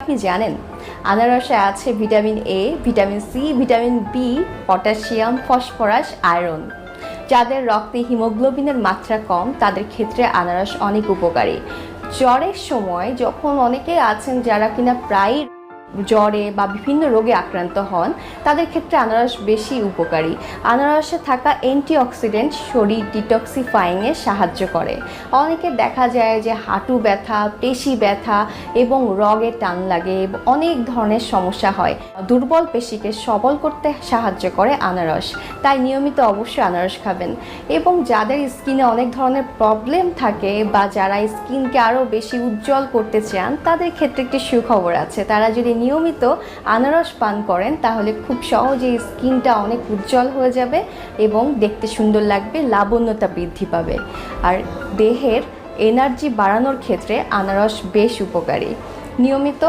কি জানেন আনারসে আছে vitamin A, vitamin C, vitamin B, potassium, phosphorus, iron. যাদের রক্তে হিমোগ্লোবিনের মাত্রা কম তাদের ক্ষেত্রে আনারস অনেক উপকারী। জ্বরের সময় যখন অনেকে আছেন যারা কিনা প্রায় জ্বরে বা বিভিন্ন রোগে আক্রান্ত হন তাদের ক্ষেত্রে আনারস বেশি উপকারী। আনারসে থাকা অ্যান্টিঅক্সিডেন্ট শরীর ডিটক্সিফাইংয়ে সাহায্য করে। অনেকের দেখা যায় যে হাঁটু ব্যথা, পেশি ব্যথা এবং রগে টান লাগে, অনেক ধরনের সমস্যা হয়। দুর্বল পেশিকে সবল করতে সাহায্য করে আনারস, তাই নিয়মিত অবশ্যই আনারস খাবেন। এবং যাদের স্কিনে অনেক ধরনের প্রবলেম থাকে বা যারা স্কিনকে আরও বেশি উজ্জ্বল করতে চান তাদের ক্ষেত্রে একটি সুখবর আছে। তারা যদি নিয়মিত আনারস পান করেন তাহলে খুব সহজেই স্কিনটা অনেক উজ্জ্বল হয়ে যাবে এবং দেখতে সুন্দর লাগবে, লাবণ্যতা বৃদ্ধি পাবে। আর দেহের এনার্জি বাড়ানোর ক্ষেত্রে আনারস বেশ উপকারী। নিয়মিত